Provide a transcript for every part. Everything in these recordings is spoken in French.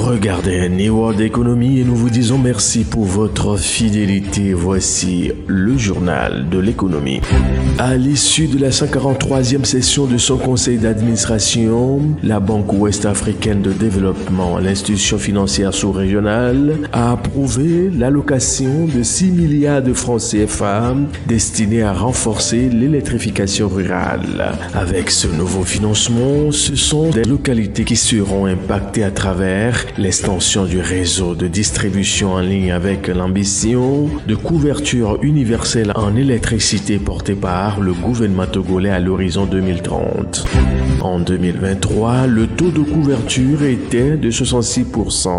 regardez New World Economy et nous vous disons merci pour votre fidélité. Voici le journal de l'économie. À l'issue de la 143e session de son conseil d'administration, la Banque ouest-africaine de développement, l'institution financière sous-régionale, a approuvé l'allocation de 6 milliards de francs CFA destinés à renforcer l'électrification rurale. Avec ce nouveau financement, ce sont des localités qui seront impactées à travers l'extension du réseau de distribution en ligne avec l'ambition de couverture universelle en électricité portée par le gouvernement togolais à l'horizon 2030. En 2023, le taux de couverture était de 66%.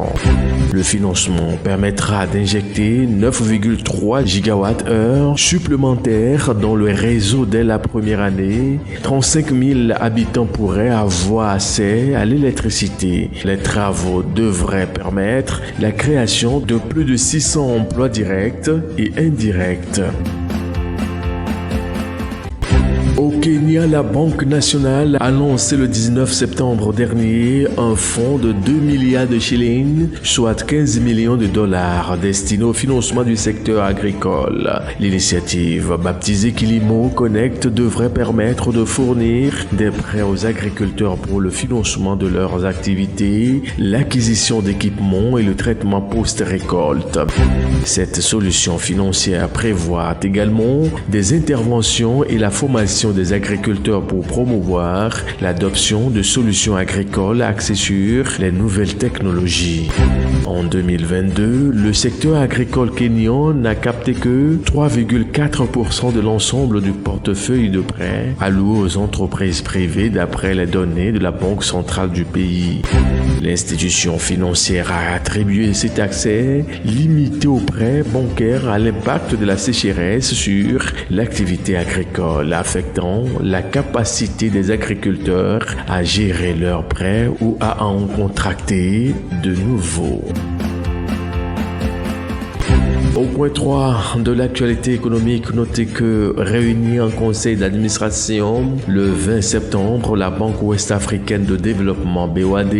Le financement permettra d'injecter 9,3 gigawattheures supplémentaires dans le réseau dès la première année. 35 000 habitants pourraient avoir accès à l'électricité. Les travaux devraient permettre la création de plus de 600 emplois directs et indirects. Au Kenya, la Banque nationale a lancé le 19 septembre dernier un fonds de 2 milliards de shillings, soit 15 millions de dollars, destiné au financement du secteur agricole. L'initiative, baptisée Kilimo Connect, devrait permettre de fournir des prêts aux agriculteurs pour le financement de leurs activités, l'acquisition d'équipements et le traitement post-récolte. Cette solution financière prévoit également des interventions et la formation des agriculteurs pour promouvoir l'adoption de solutions agricoles axées sur les nouvelles technologies. En 2022, le secteur agricole kényan n'a capté que 3,4% de l'ensemble du portefeuille de prêts alloué aux entreprises privées d'après les données de la Banque centrale du pays. L'institution financière a attribué cet accès limité aux prêts bancaires à l'impact de la sécheresse sur l'activité agricole, affectant la capacité des agriculteurs à gérer leurs prêts ou à en contracter de nouveaux. Au point 3 de l'actualité économique, notez que réunie en conseil d'administration le 20 septembre, la Banque ouest-africaine de développement BOAD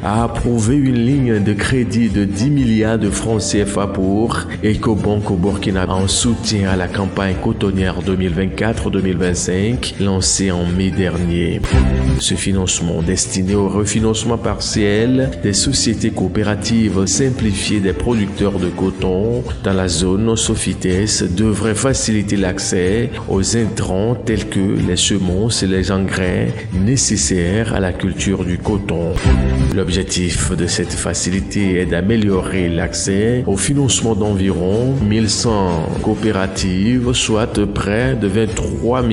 a approuvé une ligne de crédit de 10 milliards de francs CFA pour Ecobank au Burkina en soutien à la campagne cotonnière 2024-2025 lancée en mai dernier. Ce financement destiné au refinancement partiel des sociétés coopératives simplifiées des producteurs de coton dans la zone Sofites devrait faciliter l'accès aux intrants tels que les semences et les engrais nécessaires à la culture du coton. L'objectif de cette facilité est d'améliorer l'accès au financement d'environ 1100 coopératives, soit près de 23 000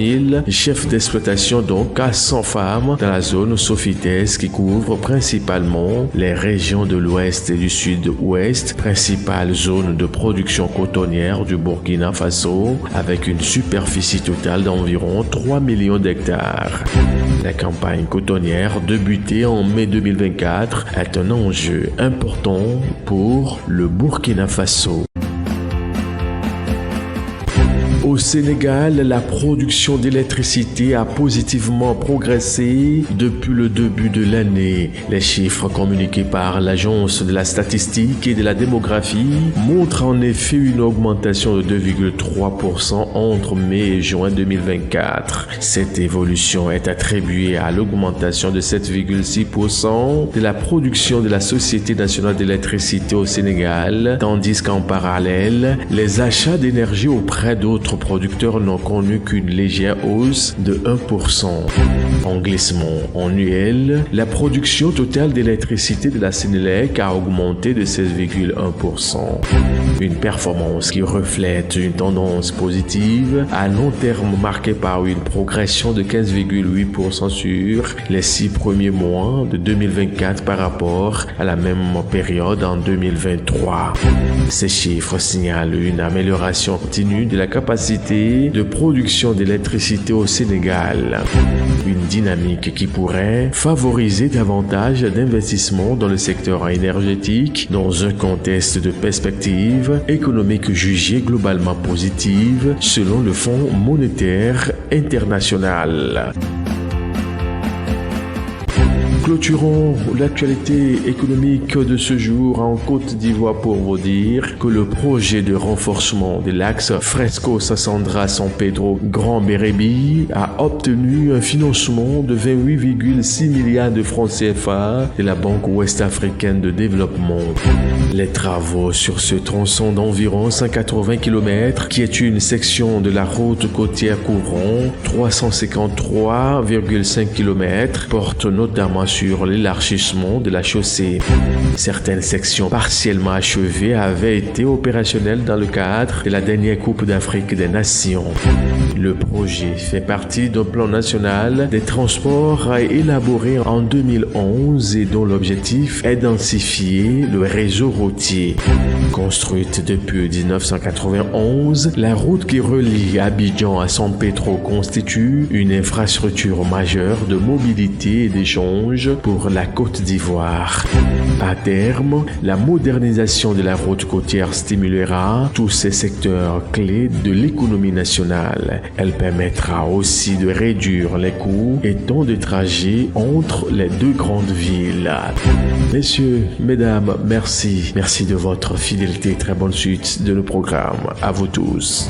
chefs d'exploitation, dont 400 femmes dans la zone Sofites qui couvre principalement les régions de l'ouest et du sud-ouest, principale zone de production cotonnière du Burkina Faso, avec une superficie totale d'environ 3 millions d'hectares. La campagne cotonnière débutée en mai 2024 est un enjeu important pour le Burkina Faso. Au Sénégal, la production d'électricité a positivement progressé depuis le début de l'année. Les chiffres communiqués par l'Agence de la statistique et de la démographie montrent en effet une augmentation de 2,3% entre mai et juin 2024. Cette évolution est attribuée à l'augmentation de 7,6% de la production de la Société nationale d'électricité au Sénégal, tandis qu'en parallèle, les achats d'énergie auprès d'autres producteurs n'ont connu qu'une légère hausse de 1%. En glissement annuel, la production totale d'électricité de la Sénélec a augmenté de 16,1%. Une performance qui reflète une tendance positive à long terme marquée par une progression de 15,8% sur les 6 premiers mois de 2024 par rapport à la même période en 2023. Ces chiffres signalent une amélioration continue de la capacité de production d'électricité au Sénégal. Une dynamique qui pourrait favoriser davantage d'investissements dans le secteur énergétique dans un contexte de perspective économique jugée globalement positive selon le Fonds monétaire international. Clôturons l'actualité économique de ce jour en Côte d'Ivoire pour vous dire que le projet de renforcement de l'axe Fresco-Sassandra-San Pedro Grand Bérébi a obtenu un financement de 28,6 milliards de francs CFA de la Banque ouest-africaine de développement. Les travaux sur ce tronçon d'environ 180 km, qui est une section de la route côtière couvrant 353,5 km, portent notamment sur l'élargissement de la chaussée. Certaines sections partiellement achevées avaient été opérationnelles dans le cadre de la dernière Coupe d'Afrique des Nations. Le projet fait partie d'un plan national des transports élaboré en 2011 et dont l'objectif est densifier le réseau routier. Construite depuis 1991, la route qui relie Abidjan à San Pedro constitue une infrastructure majeure de mobilité et d'échange pour la Côte d'Ivoire. À terme, la modernisation de la route côtière stimulera tous ces secteurs clés de l'économie nationale. Elle permettra aussi de réduire les coûts et temps de trajet entre les deux grandes villes. Messieurs, mesdames, merci. Merci de votre fidélité. Très bonne suite de nos programmes. À vous tous.